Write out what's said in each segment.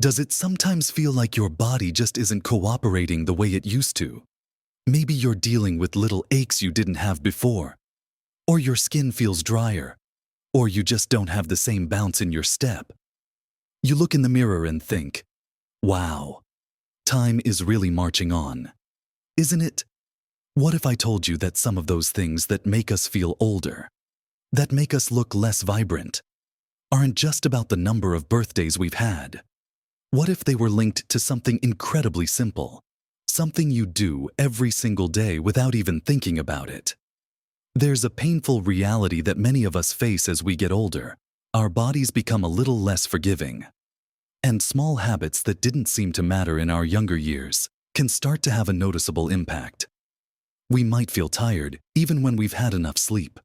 Does it sometimes feel like your body just isn't cooperating the way it used to? Maybe you're dealing with little aches you didn't have before, or your skin feels drier, or you just don't have the same bounce in your step. You look in the mirror and think, wow, time is really marching on, isn't it? What if I told you that some of those things that make us feel older, that make us look less vibrant, aren't just about the number of birthdays we've had? What if they were linked to something incredibly simple, something you do every single day without even thinking about it? There's a painful reality that many of us face as we get older. Our bodies become a little less forgiving. And small habits that didn't seem to matter in our younger years can start to have a noticeable impact. We might feel tired even when we've had enough sleep,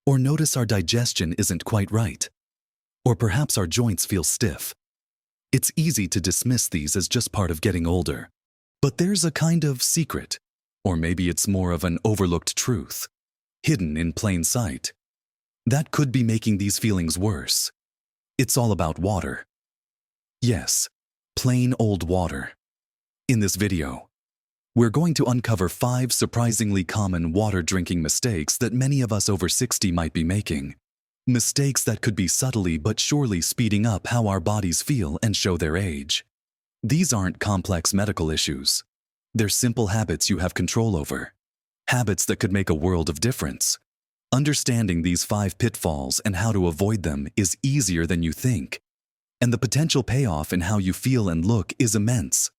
or notice our digestion isn't quite right, or perhaps our joints feel stiff. It's easy to dismiss these as just part of getting older, but there's a kind of secret, or maybe it's more of an overlooked truth, hidden in plain sight, that could be making these feelings worse. It's all about water. Yes, plain old water. In this video, we're going to uncover 5 surprisingly common water drinking mistakes that many of us over 60 might be making. Mistakes that could be subtly but surely speeding up how our bodies feel and show their age. These aren't complex medical issues. They're simple habits you have control over. Habits that could make a world of difference. Understanding these 5 pitfalls and how to avoid them is easier than you think. And the potential payoff in how you feel and look is immense.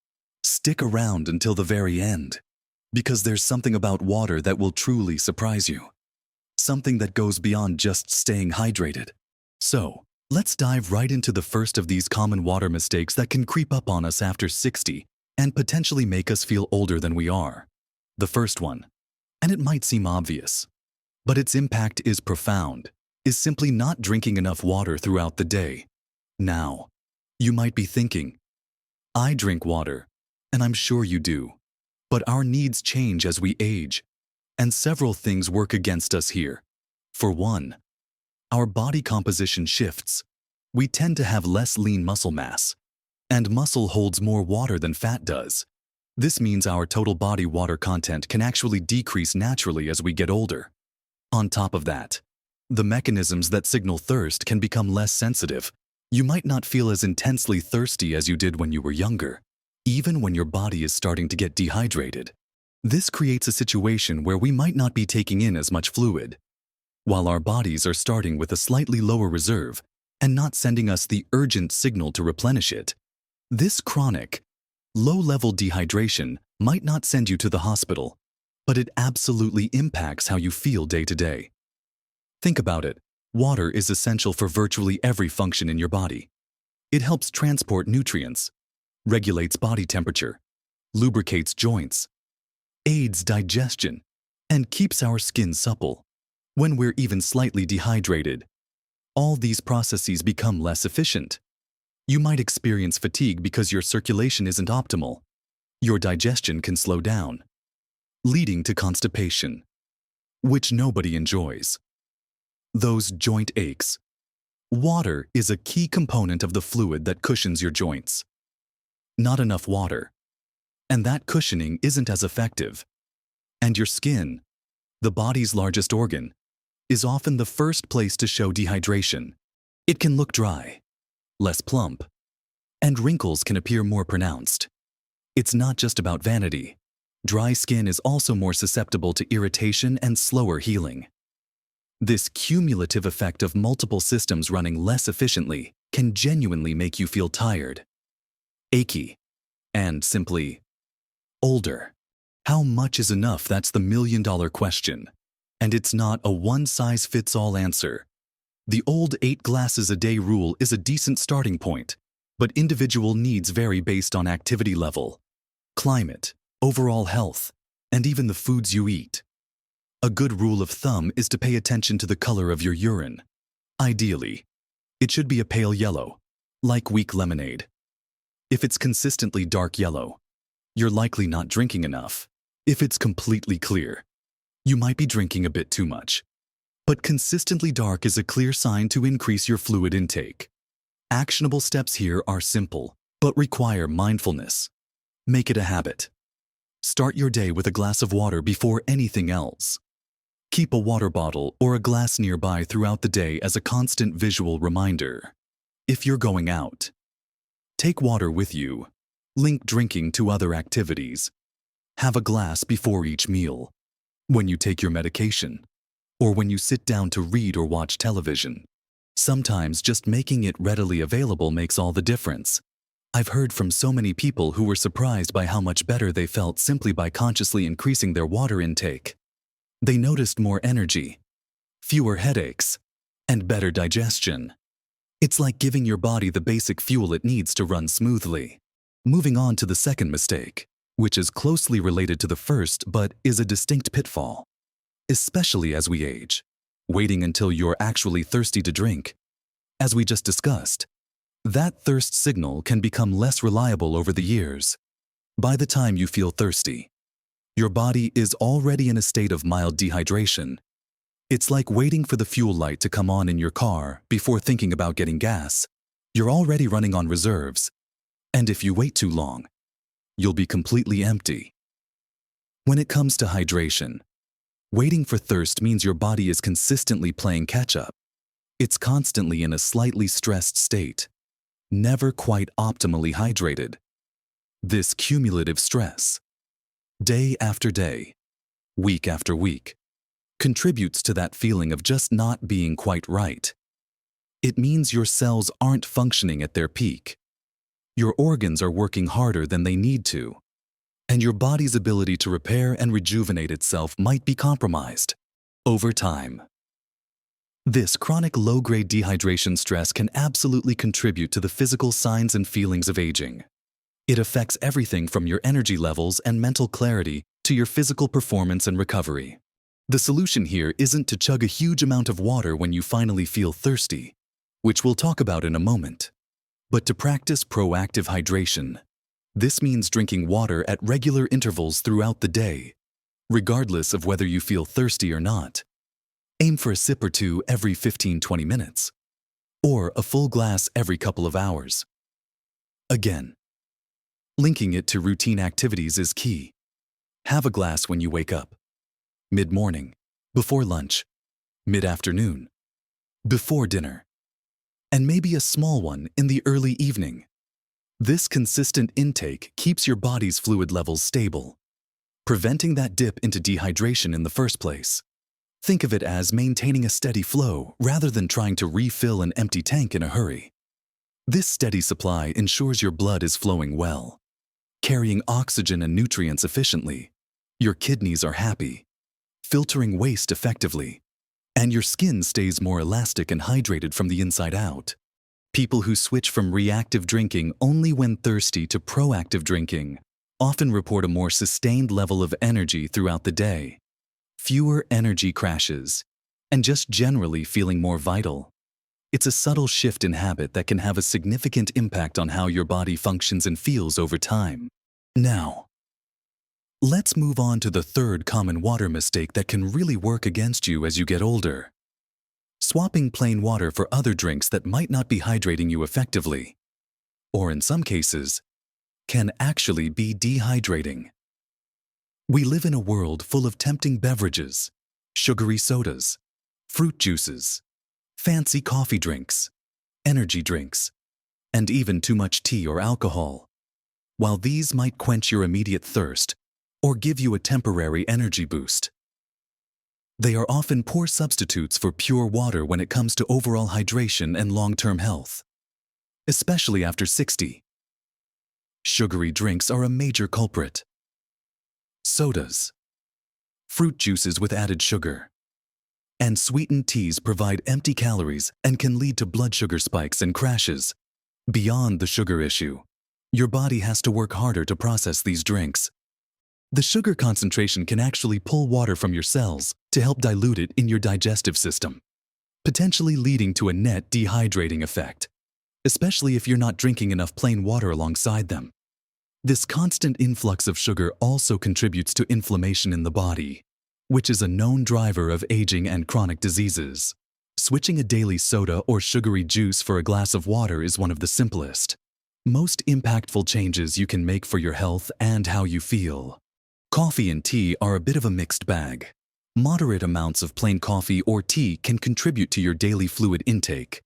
Stick around until the very end, because there's something about water that will truly surprise you. Something that goes beyond just staying hydrated. So, let's dive right into the first of these common water mistakes that can creep up on us after 60 and potentially make us feel older than we are. The first one, and it might seem obvious, but its impact is profound, is simply not drinking enough water throughout the day. Now, you might be thinking, I drink water, and I'm sure you do, but our needs change as we age, and several things work against us here. For one, our body composition shifts. We tend to have less lean muscle mass, and muscle holds more water than fat does. This means our total body water content can actually decrease naturally as we get older. On top of that, the mechanisms that signal thirst can become less sensitive. You might not feel as intensely thirsty as you did when you were younger, even when your body is starting to get dehydrated. This creates a situation where we might not be taking in as much fluid, while our bodies are starting with a slightly lower reserve and not sending us the urgent signal to replenish it. This chronic, low-level dehydration might not send you to the hospital, but it absolutely impacts how you feel day to day. Think about it. Water is essential for virtually every function in your body. It helps transport nutrients, regulates body temperature, lubricates joints, aids digestion, and keeps our skin supple. When we're even slightly dehydrated, all these processes become less efficient. You might experience fatigue because your circulation isn't optimal. Your digestion can slow down, leading to constipation, which nobody enjoys. Those joint aches. Water is a key component of the fluid that cushions your joints. Not enough water, and that cushioning isn't as effective. And your skin, the body's largest organ, is often the first place to show dehydration. It can look dry, less plump, and wrinkles can appear more pronounced. It's not just about vanity. Dry skin is also more susceptible to irritation and slower healing. This cumulative effect of multiple systems running less efficiently can genuinely make you feel tired, achy, and simply older. How much is enough? That's the million-dollar question. And it's not a one-size-fits-all answer. The old 8 glasses a day rule is a decent starting point, but individual needs vary based on activity level, climate, overall health, and even the foods you eat. A good rule of thumb is to pay attention to the color of your urine. Ideally, it should be a pale yellow, like weak lemonade. If it's consistently dark yellow, you're likely not drinking enough. If it's completely clear, you might be drinking a bit too much. But consistently dark is a clear sign to increase your fluid intake. Actionable steps here are simple. but require mindfulness. Make it a habit. Start your day with a glass of water before anything else. Keep a water bottle or a glass nearby throughout the day as a constant visual reminder. If you're going out, take water with you. Link drinking to other activities. Have a glass before each meal, when you take your medication, or when you sit down to read or watch television. Sometimes just making it readily available makes all the difference. I've heard from so many people who were surprised by how much better they felt simply by consciously increasing their water intake. They noticed more energy, fewer headaches, and better digestion. It's like giving your body the basic fuel it needs to run smoothly. Moving on to the second mistake, which is closely related to the first but is a distinct pitfall. Especially as we age, waiting until you're actually thirsty to drink. As we just discussed, that thirst signal can become less reliable over the years. By the time you feel thirsty, your body is already in a state of mild dehydration. It's like waiting for the fuel light to come on in your car before thinking about getting gas. You're already running on reserves, and if you wait too long, you'll be completely empty. When it comes to hydration, waiting for thirst means your body is consistently playing catch-up. It's constantly in a slightly stressed state, never quite optimally hydrated. This cumulative stress, day after day, week after week, contributes to that feeling of just not being quite right. It means your cells aren't functioning at their peak. Your organs are working harder than they need to, and your body's ability to repair and rejuvenate itself might be compromised over time. This chronic low-grade dehydration stress can absolutely contribute to the physical signs and feelings of aging. It affects everything from your energy levels and mental clarity to your physical performance and recovery. The solution here isn't to chug a huge amount of water when you finally feel thirsty, which we'll talk about in a moment, but to practice proactive hydration. This means drinking water at regular intervals throughout the day, regardless of whether you feel thirsty or not. Aim for a sip or two every 15-20 minutes, or a full glass every couple of hours. Again, linking it to routine activities is key. Have a glass when you wake up, mid-morning, before lunch, mid-afternoon, before dinner, and maybe a small one in the early evening. This consistent intake keeps your body's fluid levels stable, preventing that dip into dehydration in the first place. Think of it as maintaining a steady flow rather than trying to refill an empty tank in a hurry. This steady supply ensures your blood is flowing well, carrying oxygen and nutrients efficiently. Your kidneys are happy, filtering waste effectively, and your skin stays more elastic and hydrated from the inside out. People who switch from reactive drinking only when thirsty to proactive drinking often report a more sustained level of energy throughout the day, fewer energy crashes, and just generally feeling more vital. It's a subtle shift in habit that can have a significant impact on how your body functions and feels over time. Now, let's move on to the third common water mistake that can really work against you as you get older. Swapping plain water for other drinks that might not be hydrating you effectively, or in some cases, can actually be dehydrating. We live in a world full of tempting beverages, sugary sodas, fruit juices, fancy coffee drinks, energy drinks, and even too much tea or alcohol. While these might quench your immediate thirst or give you a temporary energy boost, they are often poor substitutes for pure water when it comes to overall hydration and long-term health, especially after 60. Sugary drinks are a major culprit. Sodas, fruit juices with added sugar, and sweetened teas provide empty calories and can lead to blood sugar spikes and crashes. Beyond the sugar issue, your body has to work harder to process these drinks. The sugar concentration can actually pull water from your cells to help dilute it in your digestive system, potentially leading to a net dehydrating effect, especially if you're not drinking enough plain water alongside them. This constant influx of sugar also contributes to inflammation in the body, which is a known driver of aging and chronic diseases. Switching a daily soda or sugary juice for a glass of water is one of the simplest, Most impactful changes you can make for your health and how you feel. Coffee and tea are a bit of a mixed bag. Moderate amounts of plain coffee or tea can contribute to your daily fluid intake.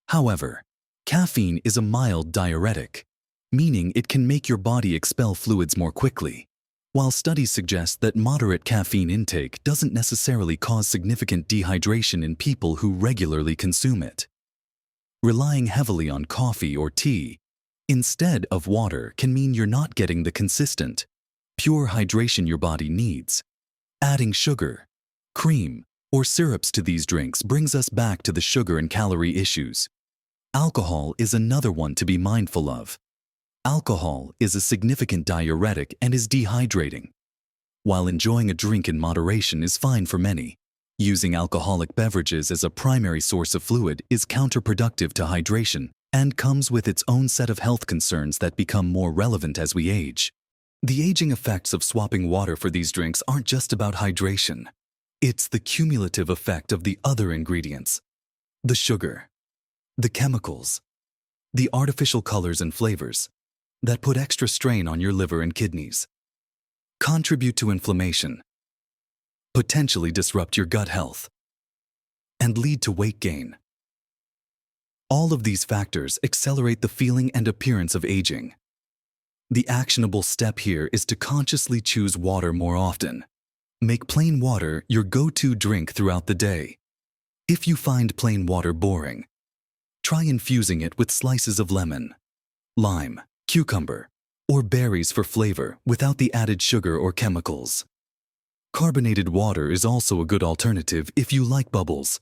However, caffeine is a mild diuretic, meaning it can make your body expel fluids more quickly. While studies suggest that moderate caffeine intake doesn't necessarily cause significant dehydration in people who regularly consume it. Relying heavily on coffee or tea instead of water can mean you're not getting the consistent, pure hydration your body needs. Adding sugar, cream, or syrups to these drinks brings us back to the sugar and calorie issues. Alcohol is another one to be mindful of. Alcohol is a significant diuretic and is dehydrating. While enjoying a drink in moderation is fine for many, using alcoholic beverages as a primary source of fluid is counterproductive to hydration and comes with its own set of health concerns that become more relevant as we age. The aging effects of swapping water for these drinks aren't just about hydration. It's the cumulative effect of the other ingredients. The sugar, the chemicals, the artificial colors and flavors that put extra strain on your liver and kidneys, contribute to inflammation, potentially disrupt your gut health, and lead to weight gain. All of these factors accelerate the feeling and appearance of aging. The actionable step here is to consciously choose water more often. Make plain water your go-to drink throughout the day. If you find plain water boring, try infusing it with slices of lemon, lime, cucumber, or berries for flavor without the added sugar or chemicals. Carbonated water is also a good alternative if you like bubbles.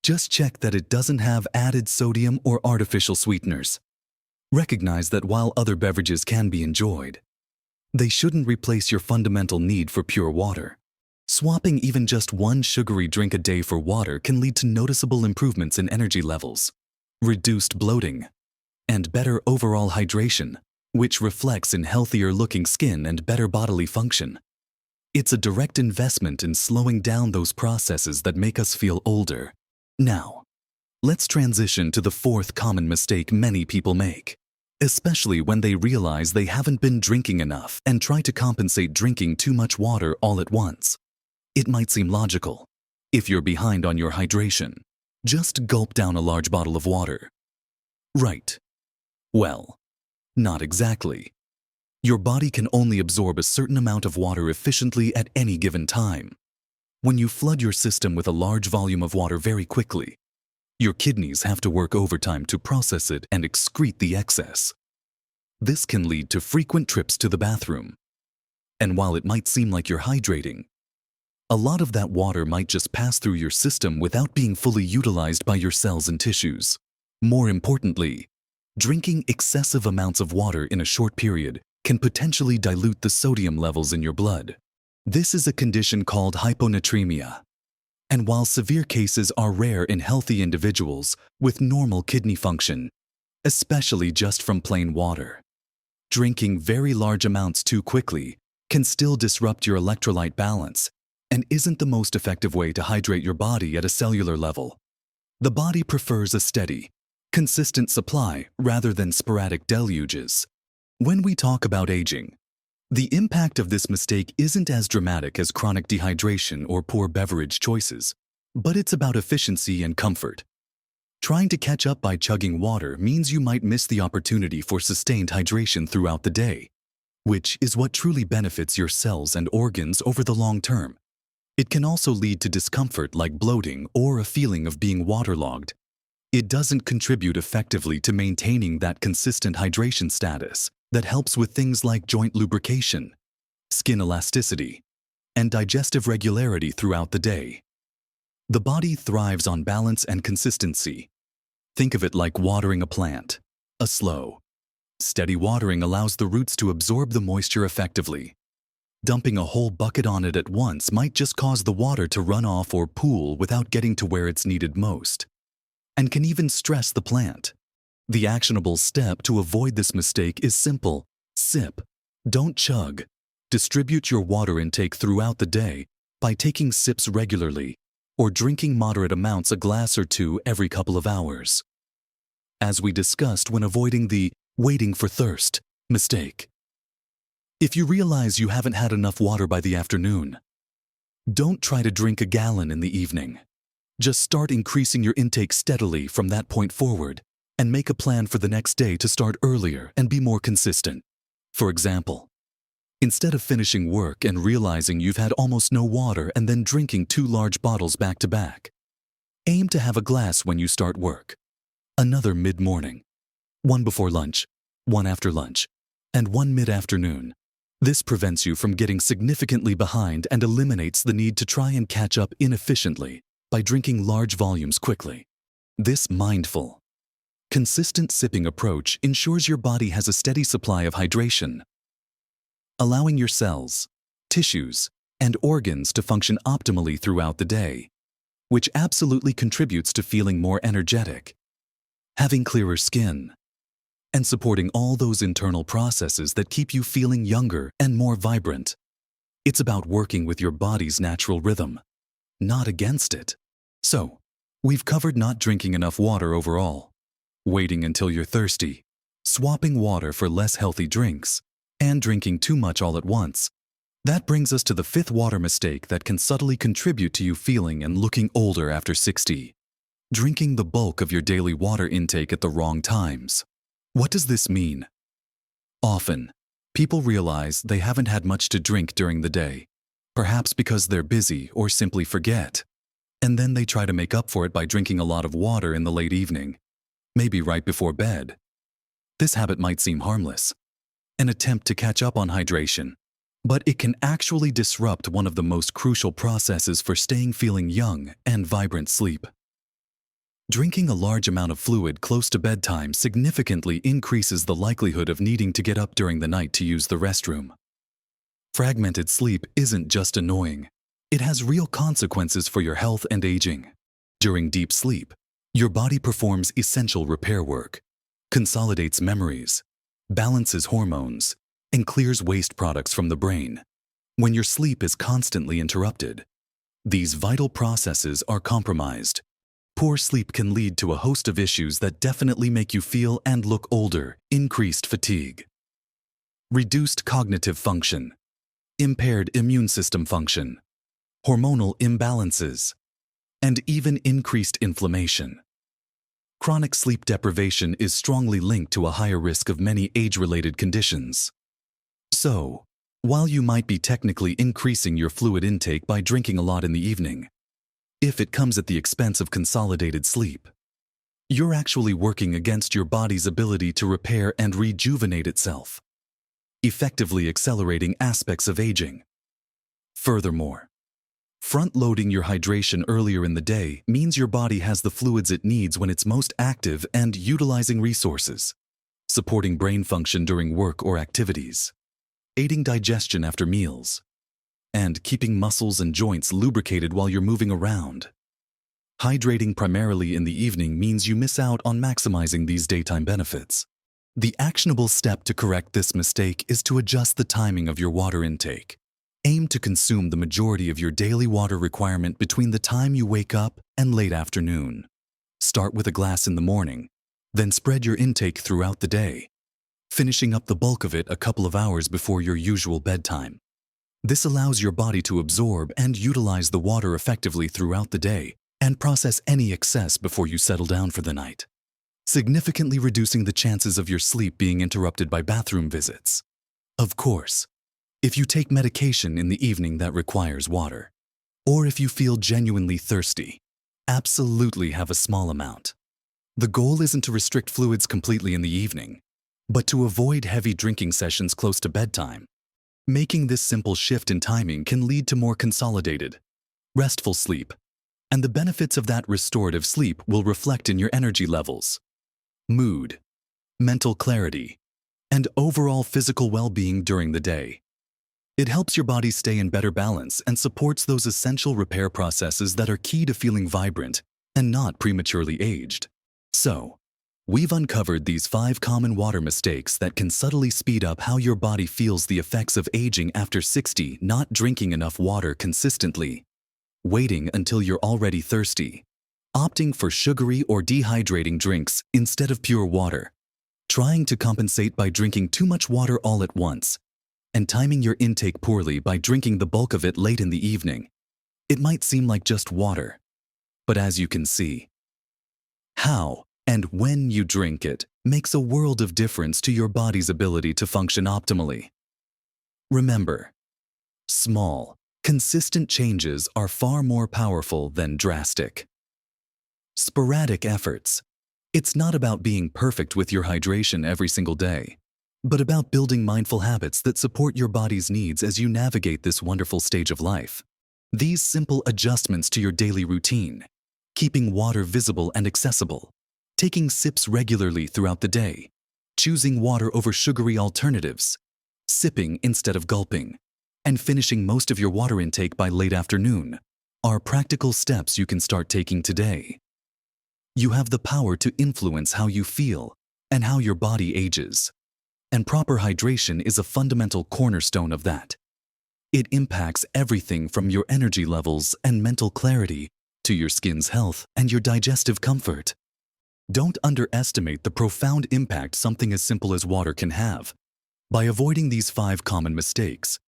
Just check that it doesn't have added sodium or artificial sweeteners. Recognize that while other beverages can be enjoyed, they shouldn't replace your fundamental need for pure water. Swapping even just one sugary drink a day for water can lead to noticeable improvements in energy levels, reduced bloating, and better overall hydration, which reflects in healthier-looking skin and better bodily function. It's a direct investment in slowing down those processes that make us feel older. Now, let's transition to the fourth common mistake many people make, especially when they realize they haven't been drinking enough and try to compensate drinking too much water all at once. It might seem logical. If you're behind on your hydration, just gulp down a large bottle of water. Right. Well, not exactly. Your body can only absorb a certain amount of water efficiently at any given time. When you flood your system with a large volume of water very quickly, your kidneys have to work overtime to process it and excrete the excess. This can lead to frequent trips to the bathroom. And while it might seem like you're hydrating, a lot of that water might just pass through your system without being fully utilized by your cells and tissues. More importantly, drinking excessive amounts of water in a short period can potentially dilute the sodium levels in your blood. This is a condition called hyponatremia. And while severe cases are rare in healthy individuals with normal kidney function, especially just from plain water, drinking very large amounts too quickly can still disrupt your electrolyte balance and isn't the most effective way to hydrate your body at a cellular level. The body prefers a steady, consistent supply rather than sporadic deluges. When we talk about aging, the impact of this mistake isn't as dramatic as chronic dehydration or poor beverage choices, but it's about efficiency and comfort. Trying to catch up by chugging water means you might miss the opportunity for sustained hydration throughout the day, which is what truly benefits your cells and organs over the long term. It can also lead to discomfort like bloating or a feeling of being waterlogged. It doesn't contribute effectively to maintaining that consistent hydration status that helps with things like joint lubrication, skin elasticity, and digestive regularity throughout the day. The body thrives on balance and consistency. Think of it like watering a plant. A slow, steady watering allows the roots to absorb the moisture effectively. Dumping a whole bucket on it at once might just cause the water to run off or pool without getting to where it's needed most, and can even stress the plant. The actionable step to avoid this mistake is simple. Sip. Don't chug. Distribute your water intake throughout the day by taking sips regularly or drinking moderate amounts, a glass or two every couple of hours. As we discussed when avoiding the Waiting for thirst. Mistake. If you realize you haven't had enough water by the afternoon, don't try to drink a gallon in the evening. Just start increasing your intake steadily from that point forward and make a plan for the next day to start earlier and be more consistent. For example, instead of finishing work and realizing you've had almost no water and then drinking 2 large bottles back to back, aim to have a glass when you start work, another mid-morning, 1 before lunch, 1 after lunch, and 1 mid-afternoon. This prevents you from getting significantly behind and eliminates the need to try and catch up inefficiently by drinking large volumes quickly. This mindful, consistent sipping approach ensures your body has a steady supply of hydration, allowing your cells, tissues, and organs to function optimally throughout the day, which absolutely contributes to feeling more energetic, having clearer skin, and supporting all those internal processes that keep you feeling younger and more vibrant. It's about working with your body's natural rhythm, not against it. So, we've covered not drinking enough water overall, waiting until you're thirsty, swapping water for less healthy drinks, and drinking too much all at once. That brings us to the 5th water mistake that can subtly contribute to you feeling and looking older after 60. Drinking the bulk of your daily water intake at the wrong times. What does this mean? Often, people realize they haven't had much to drink during the day, perhaps because they're busy or simply forget. And then they try to make up for it by drinking a lot of water in the late evening, maybe right before bed. This habit might seem harmless, an attempt to catch up on hydration, but it can actually disrupt one of the most crucial processes for staying feeling young and vibrant sleep. Drinking a large amount of fluid close to bedtime significantly increases the likelihood of needing to get up during the night to use the restroom. Fragmented sleep isn't just annoying. It has real consequences for your health and aging. During deep sleep, your body performs essential repair work, consolidates memories, balances hormones, and clears waste products from the brain. When your sleep is constantly interrupted, these vital processes are compromised. Poor sleep can lead to a host of issues that definitely make you feel and look older: increased fatigue, reduced cognitive function, impaired immune system function, hormonal imbalances, and even increased inflammation. Chronic sleep deprivation is strongly linked to a higher risk of many age-related conditions. So, while you might be technically increasing your fluid intake by drinking a lot in the evening, if it comes at the expense of consolidated sleep, you're actually working against your body's ability to repair and rejuvenate itself, effectively accelerating aspects of aging. Furthermore, front-loading your hydration earlier in the day means your body has the fluids it needs when it's most active and utilizing resources, supporting brain function during work or activities, aiding digestion after meals, and keeping muscles and joints lubricated while you're moving around. Hydrating primarily in the evening means you miss out on maximizing these daytime benefits. The actionable step to correct this mistake is to adjust the timing of your water intake. Aim to consume the majority of your daily water requirement between the time you wake up and late afternoon. Start with a glass in the morning, then spread your intake throughout the day, finishing up the bulk of it a couple of hours before your usual bedtime. This allows your body to absorb and utilize the water effectively throughout the day and process any excess before you settle down for the night, significantly reducing the chances of your sleep being interrupted by bathroom visits. Of course, if you take medication in the evening that requires water, or if you feel genuinely thirsty, absolutely have a small amount. The goal isn't to restrict fluids completely in the evening, but to avoid heavy drinking sessions close to bedtime. Making this simple shift in timing can lead to more consolidated, restful sleep, and the benefits of that restorative sleep will reflect in your energy levels, mood, mental clarity, and overall physical well-being during the day. It helps your body stay in better balance and supports those essential repair processes that are key to feeling vibrant and not prematurely aged. So, we've uncovered these 5 common water mistakes that can subtly speed up how your body feels the effects of aging after 60: not drinking enough water consistently, waiting until you're already thirsty, opting for sugary or dehydrating drinks instead of pure water, trying to compensate by drinking too much water all at once, and timing your intake poorly by drinking the bulk of it late in the evening. It might seem like just water, but as you can see, how and when you drink it makes a world of difference to your body's ability to function optimally. Remember, small, consistent changes are far more powerful than drastic, sporadic efforts. It's not about being perfect with your hydration every single day, but about building mindful habits that support your body's needs as you navigate this wonderful stage of life. These simple adjustments to your daily routine, keeping water visible and accessible, taking sips regularly throughout the day, choosing water over sugary alternatives, sipping instead of gulping, and finishing most of your water intake by late afternoon, are practical steps you can start taking today. You have the power to influence how you feel and how your body ages, and proper hydration is a fundamental cornerstone of that. It impacts everything from your energy levels and mental clarity to your skin's health and your digestive comfort. Don't underestimate the profound impact something as simple as water can have. By avoiding these 5 common mistakes,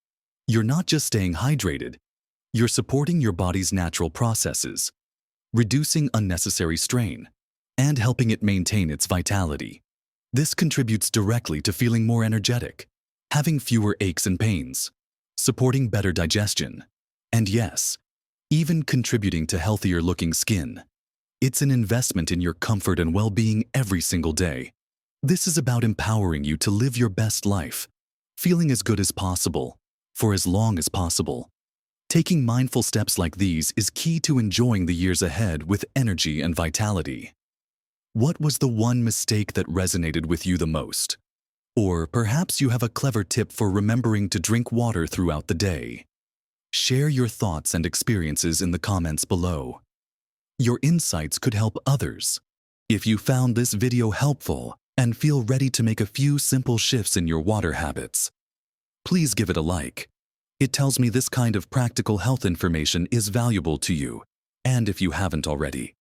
you're not just staying hydrated, you're supporting your body's natural processes, reducing unnecessary strain, and helping it maintain its vitality. This contributes directly to feeling more energetic, having fewer aches and pains, supporting better digestion, and yes, even contributing to healthier-looking skin. It's an investment in your comfort and well-being every single day. This is about empowering you to live your best life, feeling as good as possible, for as long as possible. Taking mindful steps like these is key to enjoying the years ahead with energy and vitality. What was the one mistake that resonated with you the most? Or perhaps you have a clever tip for remembering to drink water throughout the day. Share your thoughts and experiences in the comments below. Your insights could help others. If you found this video helpful and feel ready to make a few simple shifts in your water habits, please give it a like. It tells me this kind of practical health information is valuable to you, and if you haven't already,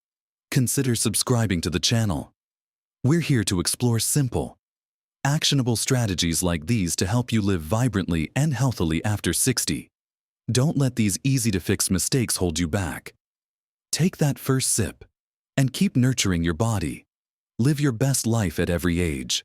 consider subscribing to the channel. We're here to explore simple, actionable strategies like these to help you live vibrantly and healthily after 60. Don't let these easy-to-fix mistakes hold you back. Take that first sip and keep nurturing your body. Live your best life at every age.